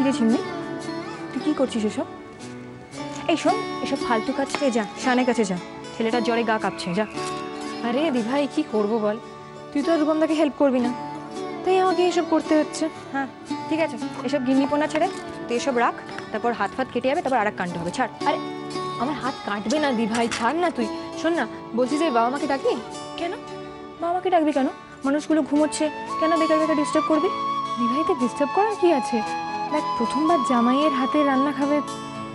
কিরে ঝিমনি, তুই কি করছিস এসব? এই শোন, এসব ফালতু কাজ থেকে যা, শানের কাছে যা, ছেলেটার জ্বরে গা কাঁপছে, যা। আরে দিভাই কি করবো বল, তুই তো আর রূপমদাকে হেল্প করবি না, তাই আমাকে এসব করতে হচ্ছে। হ্যাঁ ঠিক আছে, এসব গিন্নিপোনা ছেড়ে তুই এসব রাখ, তারপর হাত ফাত কেটে যাবে, তারপর আর এক কাণ্ড হবে, ছাড়। আরে আমার হাত কাটবে না দিভাই, ছাড় না তুই। শোন না, বলছি যে বাবা মাকে ডাকবি? কেন বাবা মাকে ডাকবি কেন? মানুষগুলো ঘুমোচ্ছে, কেন বেকার বেকার ডিস্টার্ব করবি? দিভাইতে ডিস্টার্ব করার কি আছে? দেখ প্রথমবার জামাইয়ের হাতে রান্না খাবে,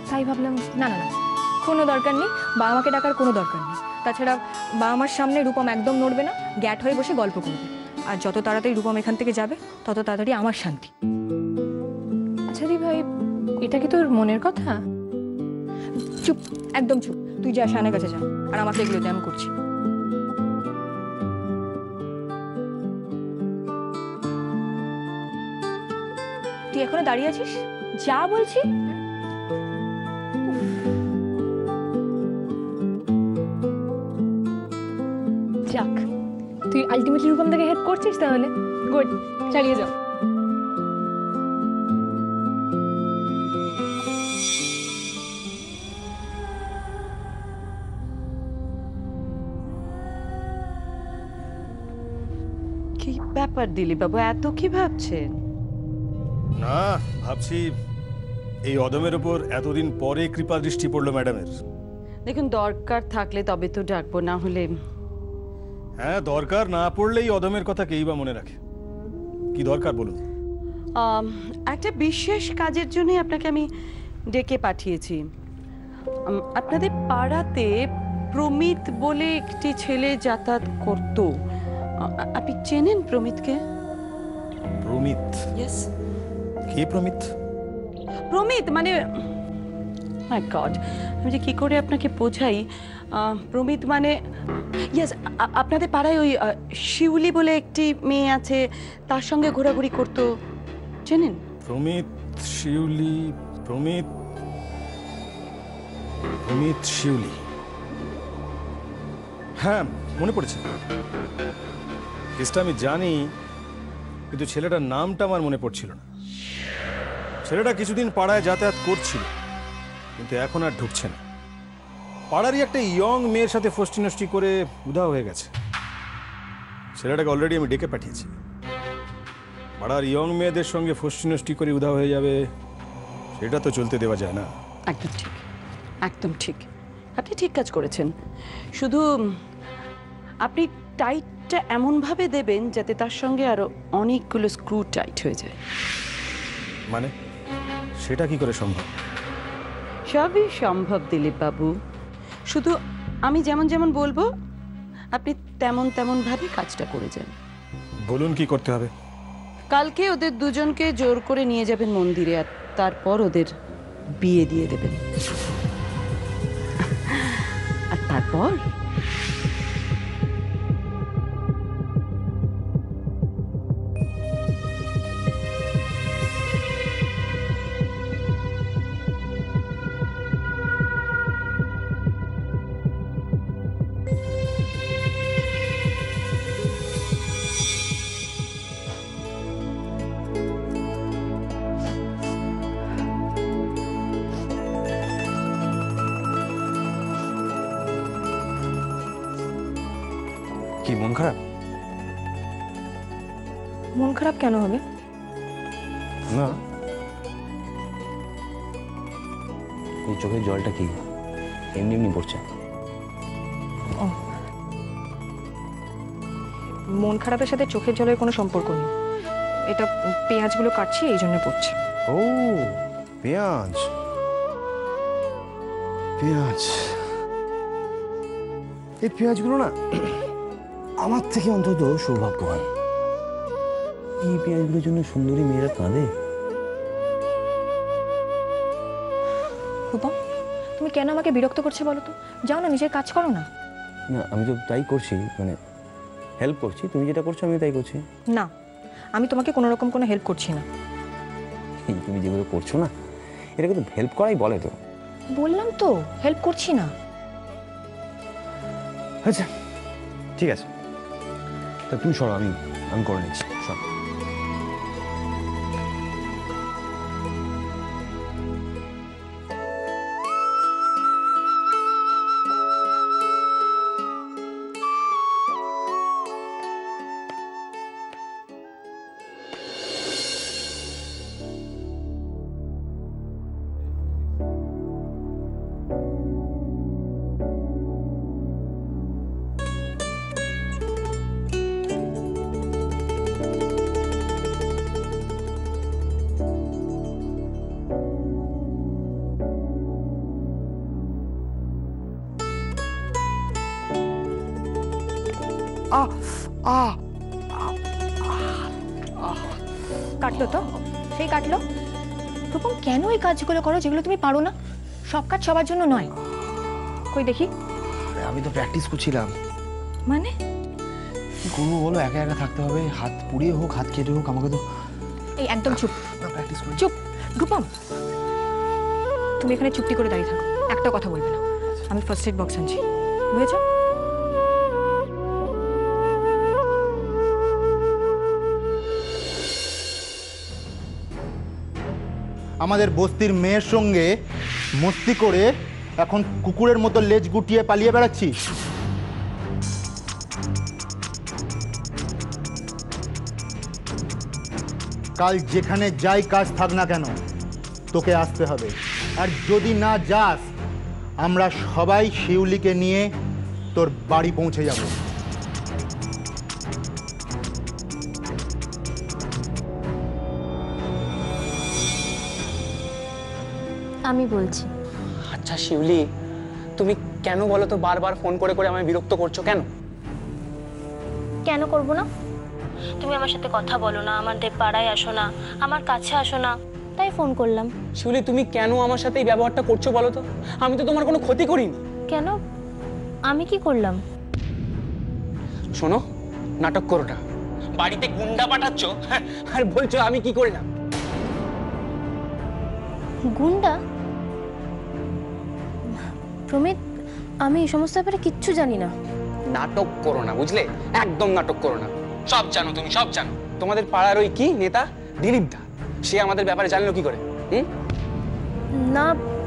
তাই ভাবলাম। না না না, কোনো দরকার নেই, বাবা মাকে ডাকার কোনো দরকার নেই। তাছাড়া বাবা মার সামনে রূপম একদম নড়বে না, গ্যাট হয়ে বসে গল্প করবে। আর যত তাড়াতাড়ি রূপম এখান থেকে যাবে তত তাড়াতাড়ি আমার শান্তি। আচ্ছা দিভাই, এটা কি তোর মনের কথা? চুপ, একদম চুপ, তুই যা শানের কাছে যা, আর আমাকে এগুলো দে, আমি করছি। তুই এখনো দাঁড়িয়ে আছিস? যা বলছি। যাক, তুই আলটিমেটলি রূপমদাকে হেল্প করছিস তাহলে, গুড, চালিয়ে যাও। কি ব্যাপার দিলীপ বাবু, এত কি ভাবছেন? না, ভাবছি এই অদমের উপর এতদিন পরে কৃপা দৃষ্টি পড়লো ম্যাডামের। দেখুন, দরকার থাকলে তবে তো ডাকবো, না হলে। হ্যাঁ, দরকার না পড়লেই অদমের কথা কেই বা মনে রাখে। কি দরকার বলুন? একটা বিশেষ কাজের জন্যই আপনাকে আমি ডেকে পাঠিয়েছি। আপনাদের পাড়াতে প্রমিত বলে একটি ছেলে যাতায়াত করত, আপনি চেনেন প্রমিতকে? প্রমিত? ইয়েস। কে প্রমিত? প্রমিত মানে, মাই গড, আমি যে কি করে আপনাকে বোঝাই। প্রমিত মানে, ইয়েস, আপনাদের পাড়ায় ওই শিউলি বলে একটি মেয়ে আছে, তার সঙ্গে ঘোরাঘুরি করতো, চেনেন? প্রমিত, শিউলি, প্রমিত, প্রমিত, শিউলি, হ্যাঁ মনে পড়েছে। কেসটা আমি জানি, কিন্তু ছেলেটার নামটা আমার মনে পড়ছিল না। ছেলেটা কিছুদিন পাড়ায় যাতায়াত করছিল, কিন্তু এখন আর ঢুকছে না। পাড়ারই একটা ইয়ং মেয়ের সাথে ফষ্টি নষ্টি করে উধাও হয়ে গেছে। ছেলেটাকে অলরেডি আমি ডেকে পাঠিয়েছি। পাড়ার ইয়ং মেয়েদের সঙ্গে ফষ্টি নষ্টি করে উধাও হয়ে যাবে, সেটা তো চলতে দেওয়া যায় না। একদম ঠিক, একদম ঠিক, আপনি ঠিক কাজ করেছেন। শুধু আপনি টাইটটা এমনভাবে দেবেন যাতে তার সঙ্গে আরো অনেকগুলো স্ক্রু টাইট হয়ে যায়। মানে সেটা কি করে সম্ভব? সবই সম্ভব দিলীপ বাবু, শুধু আমি যেমন যেমন বলবো আপনি তেমন তেমন ভাবে কাজটা করে যান। বলুন কি করতে হবে? কালকে ওদের দুজনকে জোর করে নিয়ে যাবেন মন্দিরে, আর তারপর ওদের বিয়ে দিয়ে দেবেন। আর তারপর কি মন খারাপ? মন খারাপ কেন হবে? না, এই চোখের জলটা কি এমনি এমনি পড়ছে? মন খারাপের সাথে চোখের জলের কোনো সম্পর্ক নেই, এটা পেঁয়াজগুলো কাটছি এই জন্য পড়ছে। ও পেঁয়াজ, পেঁয়াজ, এই পেঁয়াজগুলো না আমার থেকে অন্তত সৌভাগ্যবান। এই পেঁয়াজগুলোর জন্য সুন্দরী মেয়েরা কাঁদে। রূপম, তুমি কেন আমাকে বিরক্ত করছে বলো তো? যাও না, নিজের কাজ করো না। না, আমি তো তাই করছি, মানে হেল্প করছি। তুমি যেটা করছো আমি তাই করছি। না, আমি তোমাকে কোনো রকম কোনো হেল্প করছি না। তুমি যেগুলো করছো না, এটাকে তো হেল্প করাই বলে। তো বললাম তো হেল্প করছি না। আচ্ছা ঠিক আছে, তা তুমি সরো, আমি করে নিচ্ছি। সর। কাটলো তো, সেই কাটলো। রূপম, কেন এই কাজগুলো করো যেগুলো তুমি পারো না? সব কাজ সবার জন্য নয়। কই দেখি। আমি তো প্র্যাকটিস করছিলাম। মানে কি করবো বলো, একা একা থাকতে হবে, হাত পুড়িয়ে হোক হাত কেটে হোক, আমাকে তো। এই একদম চুপ, প্র্যাকটিস করি। চুপ। রূপম, তুমি এখানে চুপটি করে দাঁড়িয়ে থাকো, একটা কথা বলবে না। আমি ফার্স্ট এড বক্স আনছি, বুঝেছো? আমাদের বস্তির মেয়ের সঙ্গে মস্তি করে এখন কুকুরের মতো লেজ গুটিয়ে পালিয়ে বেড়াচ্ছিস? কাল যেখানে যাই কাজ থাক না কেন তোকে আসতে হবে, আর যদি না যাস আমরা সবাই শিউলিকে নিয়ে তোর বাড়ি পৌঁছে যাব। আমি বলছি। আচ্ছা শিউলি, তুমি কেন বলো তো বারবার ফোন করে করে আমায় বিরক্ত করছো কেন? কেন করব না? তুমি আমার সাথে কথা বলো না, আমাদের পাড়ায় আসো না, আমার কাছে আসো না, তাই ফোন করলাম। শিউলি, তুমি কেন আমার সাথে এই ব্যবহারটা করছো বলো তো? আমি তো তোমার কোনো ক্ষতি করিনি। কেন? আমি কি করলাম? শোনো, নাটক করো না। বাড়িতে গুন্ডা পাঠাচ্ছ আর বলছো আমি কি করলাম। গুন্ডা? প্রমিত, আমি এই সমস্ত ব্যাপারে কিচ্ছু জানি না। নাটক করো না, বুঝলে? একদম নাটক করো না। সব জানো, তুমি সব জানো। তোমাদের পাড়ার ওই কি নেতা দিলীপ দা, সে আমাদের ব্যাপারে জানলো কি করে? না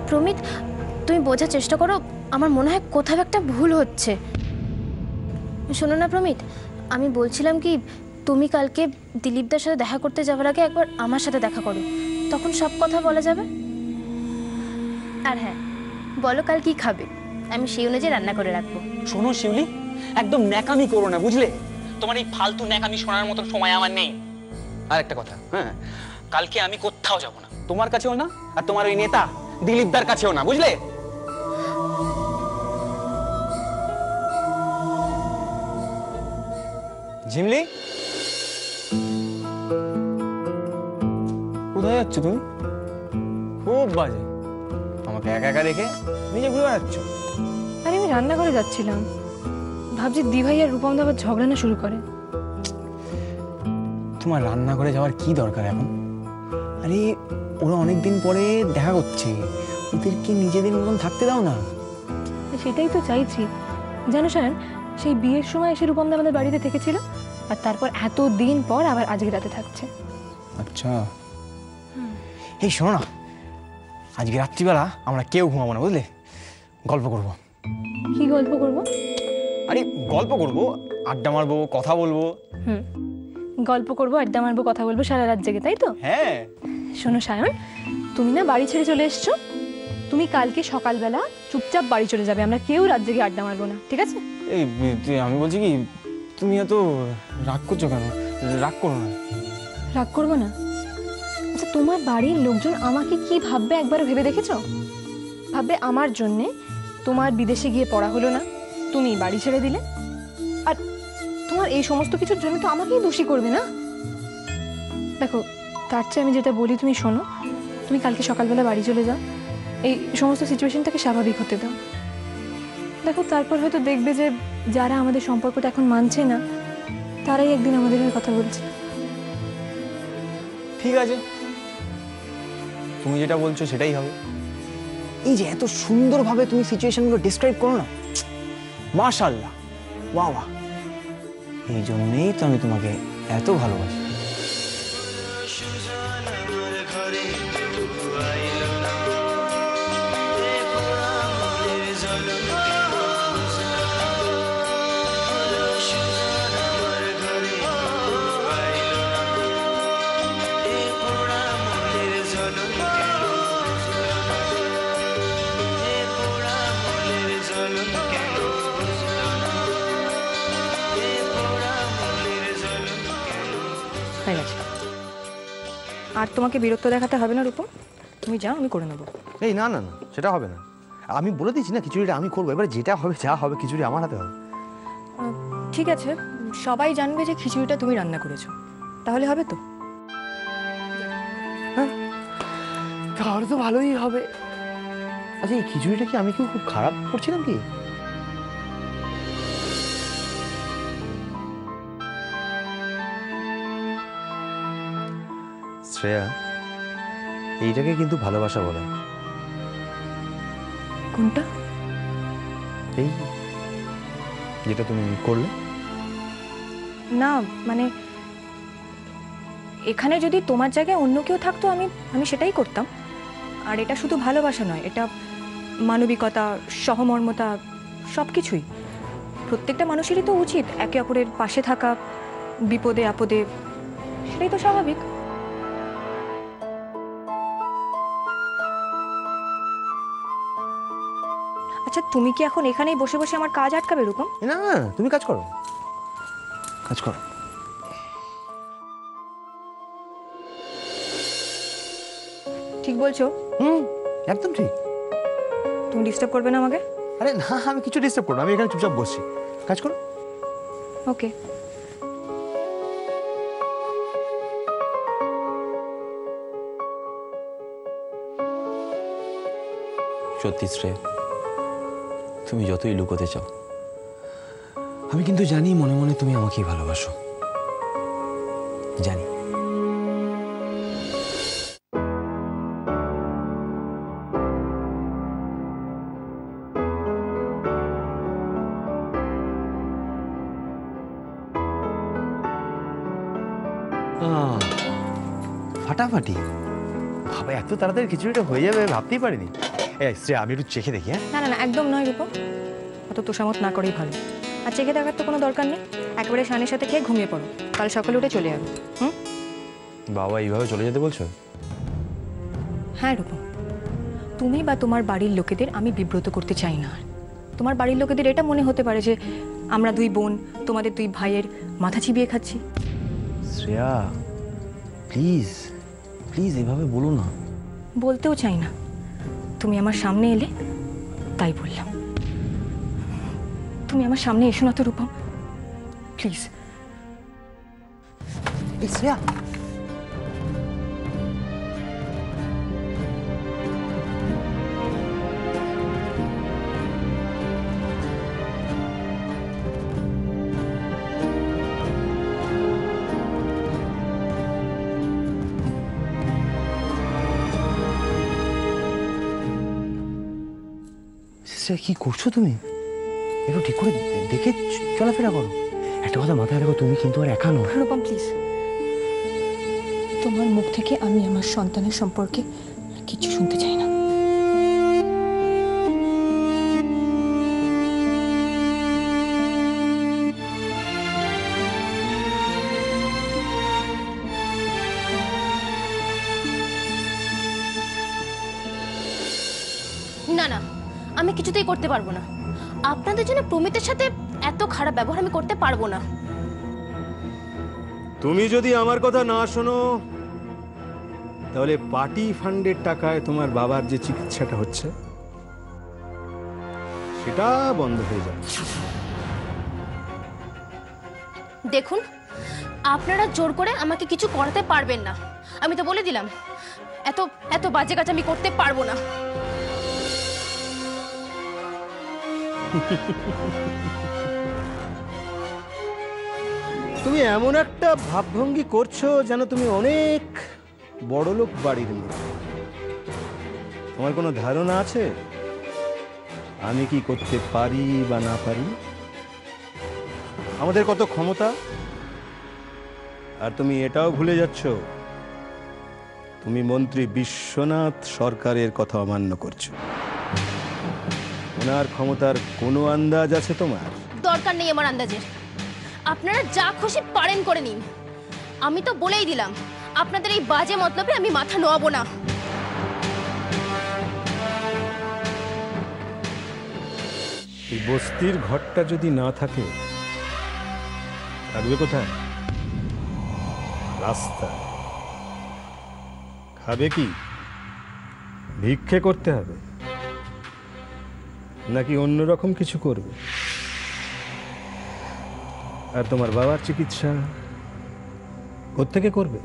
প্রমিত, তুমি বোঝার চেষ্টা করো, আমার মনে হয় কোথাও একটা ভুল হচ্ছে। শোনো না প্রমিত, আমি বলছিলাম কি, তুমি কালকে দিলীপদার সাথে দেখা করতে যাওয়ার আগে একবার আমার সাথে দেখা করো, তখন সব কথা বলা যাবে। আর হ্যাঁ, বলো কাল কি খাবে, আমি সেই অনুযায়ী রান্না করে রাখবো। শোনো শিউলি, একদম ন্যাকামি করো না, বুঝলে? তোমার এই ফালতু ন্যাকামি শোনার মতন সময় আমার নেই। আর একটা কথা, হ্যাঁ, কালকে আমি কোথাও যাব না, তোমার কাছেও না, আর তোমার ওই নেতা দিলীপদার কাছেও না, বুঝলে? ঝিমলি, কোথায় যাচ্ছ তুমি? খুব বাজে, আমাকে একা একা রেখে নিজে ঘুরে বেড়াচ্ছ। আরে আমি রান্নাঘরে যাচ্ছিলাম, ভাবছি দিভাই আর রূপম দা আবার ঝগড়া না শুরু করে। তোমার রান্নাঘরে যাওয়ার কি দরকার এখন? আরে ওরা অনেকদিন পরে দেখা করছে, ওদেরকে নিজেদের মতন থাকতে দাও না। সেটাই তো চাইছি। জানো সায়ন, সেই বিয়ের সময় এসে রূপম দা আমাদের বাড়িতে থেকেছিল, আর তারপর এতদিন পর আবার আজকে রাতে থাকছে। আচ্ছা, এই শোনো না, আজকে রাত্রিবেলা আমরা কেউ ঘুমাবো না, বুঝলে? গল্প করব। কি গল্প করব? আরে গল্প করব, আড্ডা মারবো, কথা বলবো। গল্প করবো, আড্ডা মারবো, কথা বলবো সারা রাত জেগে, তাই তো? হ্যাঁ। শোনো সায়ন, তুমি না বাড়ি ছেড়ে চলে এসছো, তুমি কালকে সকালবেলা চুপচাপ বাড়ি চলে যাবে, আমরা কেউ রাত জেগে আড্ডা মারবো না, ঠিক আছে? এই আমি বলছি কি, তুমি এত রাগ করছো কেন? রাগ করো না। রাগ করবো না? আচ্ছা, তোমার বাড়ির লোকজন আমাকে কি ভাববে একবার ভেবে দেখেছো? ভাববে আমার জন্যে তোমার বিদেশে গিয়ে পড়া হলো না, তুমি বাড়ি ছেড়ে দিলে, আর তোমার এই সমস্ত কিছুর জন্য তো আমাকেই দোষী করবে না? দেখো, তার চেয়ে আমি যেটা বলি তুমি শোনো, তুমি কালকে সকালবেলা বাড়ি চলে যাও, এই সমস্ত সিচুয়েশনটাকে স্বাভাবিক হতে দাও। দেখো, তারপর হয়তো দেখবে যে যারা আমাদের সম্পর্কটা এখন মানছে না, তারাই একদিন আমাদের হয়ে কথা বলছে। ঠিক আছে, তুমি যেটা বলছো সেটাই হবে। এই যে এত সুন্দরভাবে তুমি সিচুয়েশনগুলো ডিসক্রাইব করো না, মাশাআল্লাহ, বাহ বাহ, এই জন্যই তো আমি তোমাকে এত ভালোবাসি। হয়ে গেছে। আর তোমাকে বিরক্ত দেখাতে হবে না রূপম, তুমি যাও, আমি করে নেবো। এই না না না, সেটা হবে না, আমি বলে দিচ্ছি না খিচুড়িটা আমি করবো, এবারে যেটা হবে যা হবে খিচুড়ি আমার হাতে হবে। ঠিক আছে, সবাই জানবে যে খিচুড়িটা তুমি রান্না করেছো, তাহলে হবে তো? তাহলে তো ভালোই হবে। আচ্ছা, এই খিচুড়িটা কি আমি কি খুব খারাপ করছিলাম কি? শ্রেয়া, এইটাকে কিন্তু ভালোবাসা বলে। কোনটা? এই যেটা তুমি করলে। না মানে এখানে যদি তোমার জায়গায় অন্য কেউ থাকতো আমি সেটাই করতাম। আর এটা শুধু ভালোবাসা নয়, এটা মানবিকতা, সহমর্মতা, সব কিছুই। প্রত্যেকটা মানুষেরই তো উচিত একে অপরের পাশে থাকা, বিপদে আপদে, সেটাই তো স্বাভাবিক। আচ্ছা, তুমি কি এখন এখানেই বসে বসে আমার কাজ আটকাবে রূপম? না না, তুমি কাজ করো, কাজ করো। ঠিক বলছো? একদম ঠিক। তুমি ডিস্টার্ব করবে না আমাকে? আরে না, আমি কিছু ডিস্টার্ব করবো না, আমি এখানে চুপচাপ বসছি, কাজ করো। ওকে। সত্যি শ্রেয়া, তুমি যতই লুকোতে চাও, আমি কিন্তু জানি মনে মনে তুমি আমাকেই ভালোবাসো, জানি। ফাটাফাটি বাবা, এত তাড়াতাড়ি খিচুড়িটা হয়ে যাবে ভাবতেই পারিনি। এই শ্রেয়া, আমি একটু চেখে দেখি। হ্যাঁ, না না না, একদম নয় রূপম, অত তোষামত না করেই ভালো। আর চেখে দেখার তো কোনো দরকার নেই, একেবারে শানের সাথে খেয়ে ঘুমিয়ে পড়ো, কাল সকালে উঠে চলে যাবে। বাবা এইভাবে চলে যেতে বলছো? হ্যাঁ রূপম, তুমি বা তোমার বাড়ির লোকেদের আমি বিব্রত করতে চাই না। তোমার বাড়ির লোকেদের এটা মনে হতে পারে যে আমরা দুই বোন তোমাদের দুই ভাইয়ের মাথা চিবিয়ে খাচ্ছি। শ্রেয়া প্লিজ প্লিজ এভাবে বলো না। বলতেও চাই না, তুমি আমার সামনে এলে তাই বললাম। তুমি আমার সামনে এসো না তো রূপম, প্লিজ। এই শ্রেয়া, কি করছো তুমি? একটু ঠিক করে দেখে চলাফেরা করো। একটা কথা মাথায় রাখো, তুমি কিন্তু আর একা নও। রূপম প্লিজ, তোমার মুখ থেকে আমি আমার সন্তানের সম্পর্কে কিছু শুনতে চাই না। না না, আমি কিছুতেই করতে পারবো না। আপনাদের জন্য প্রমিতের সাথে এত খারাপ ব্যবহার আমি করতে পারবো না। তুমি যদি আমার কথা না শোনো, তাহলে পার্টি ফান্ডের টাকায় তোমার বাবার যে চিকিৎসাটা হচ্ছে সেটা বন্ধ হয়ে যাবে। দেখুন, আপনারা জোর করে আমাকে কিছু করাতে পারবেন না, আমি তো বলে দিলাম। এত এত বাজে কাজ আমি করতে পারবো না। তুমি এমন একটা ভাবভঙ্গি করছো যেন তুমি অনেক বড়লোক বাড়ির মেয়ে। তোমার কোনো ধারণা আছে আমি কি করতে পারি বা না পারি? আমাদের কত ক্ষমতা। আর তুমি এটাও ভুলে যাচ্ছ তুমি মন্ত্রী বিশ্বনাথ সরকারের কথা অমান্য করছো। ওনার ক্ষমতার কোনো আন্দাজ আছে তোমার? দরকার নেই আমার আন্দাজের। আপনারা যা খুশি পারেন করে নিন। আমি তো বলেই দিলাম, আপনাদের এই বাজে মতলবে আমি মাথা নোয়াবো না। এই বস্তির ঘরটা যদি না থাকে, থাকবে কোথায়? রাস্তা। খাবে কি? ভিক্ষে করতে হবে নাকি অন্যরকম কিছু করবে? আর তোমার বাবার চিকিৎসা কোত্থেকে করবে,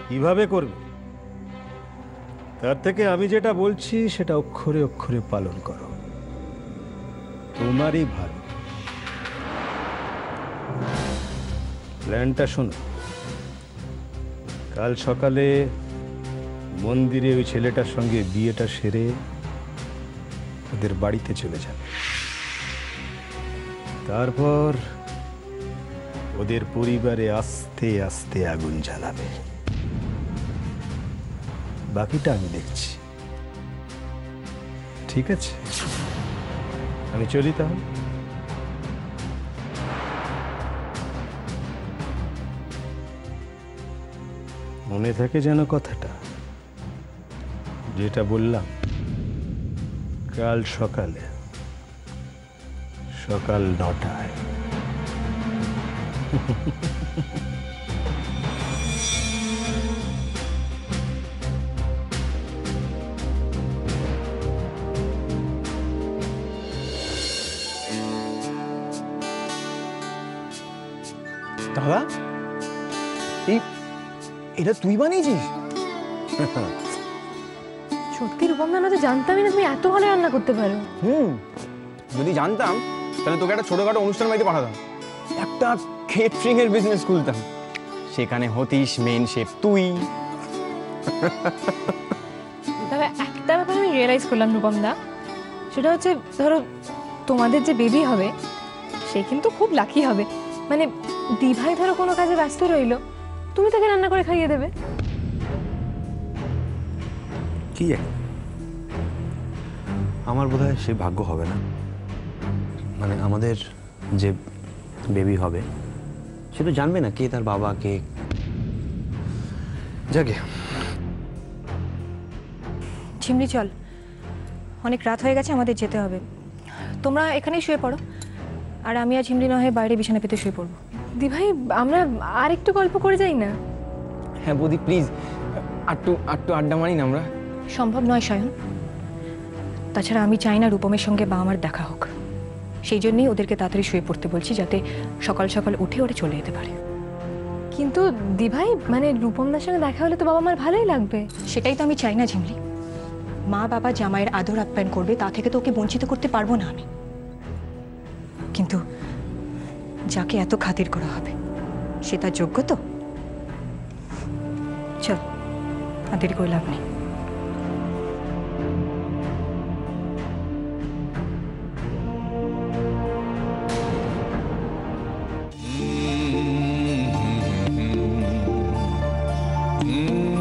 কিভাবে করবে? তার থেকে আমি যেটা বলছি সেটা অক্ষরে অক্ষরে পালন করো, তোমারই ভালো। প্ল্যানটা শোনো, কাল সকালে মন্দিরে ওই ছেলেটার সঙ্গে বিয়েটা সেরে ওদের বাড়িতে চলে যাবে। তারপর ওদের পরিবারে আস্তে আস্তে আগুন জ্বালাবে। বাকিটা আমি দেখছি, ঠিক আছে? আমি চলি তাহলে। মনে থাকে যেন কথাটা, যেটা বললাম, কাল সকালে সকাল 9টায়। দাদা, এটা তুই বানিয়েছিস? সত্যি রূপমদা, না তো জানতামই না তুমি এত ভালো রান্না করতে পারো। যদি জানতাম তাহলে তোকে একটা ছোটখাটো অনুষ্ঠান বাড়িতে পাঠাতাম, একটা কেটারিং এর বিজনেস খুলতাম, সেখানে হতিস মেন শেফ তুই। তবে একটা ব্যাপার আমি রিয়েলাইজ করলাম রূপমদা, সেটা হচ্ছে ধরো তোমাদের যে বেবি হবে সে কিন্তু খুব লাকি হবে। মানে দিভাই ধরো কোনো কাজে ব্যস্ত রইলো, তুমি তাকে রান্না করে খাইয়ে দেবে। কি জানি, আমার বোধহয় সে ভাগ্য হবে না। মানে আমাদের যে বেবি হবে সে তো জানবে না কে তার বাবা, কে। যাকে ঝিমলি চল, অনেক রাত হয়ে গেছে, আমাদের যেতে হবে। তোমরা এখানেই শুয়ে পড়ো, আর আমি আর ঝিমলি না হয়ে বাইরে বিছানা পেতে শুয়ে পড়বো। দিভাই, আমরা আর একটু গল্প করে যাই না? হ্যাঁ বৌদি প্লিজ, আটটু আড্ডা মারি না আমরা। সম্ভব নয় সায়ন, তাছাড়া আমি চাই না রূপমের সঙ্গে বাবা মার দেখা হোক। সেই জন্যই ওদেরকে তাড়াতাড়ি শুয়ে পড়তে বলছি, যাতে সকাল সকাল উঠে ওরা চলে যেতে পারে। কিন্তু দিভাই, মানে রূপমদার সঙ্গে দেখা হলে তো বাবা মার ভালোই লাগবে। সেটাই তো আমি চাই না ঝিমলি। মা বাবা জামাইয়ের আদর আপ্যায়ন করবে, তা থেকে তো ওকে বঞ্চিত করতে পারবো না আমি। কিন্তু যাকে এত খাতির করা হবে সে তার যোগ্য তো। চল, আর দেরি করে লাভ নেই। Mm-hmm.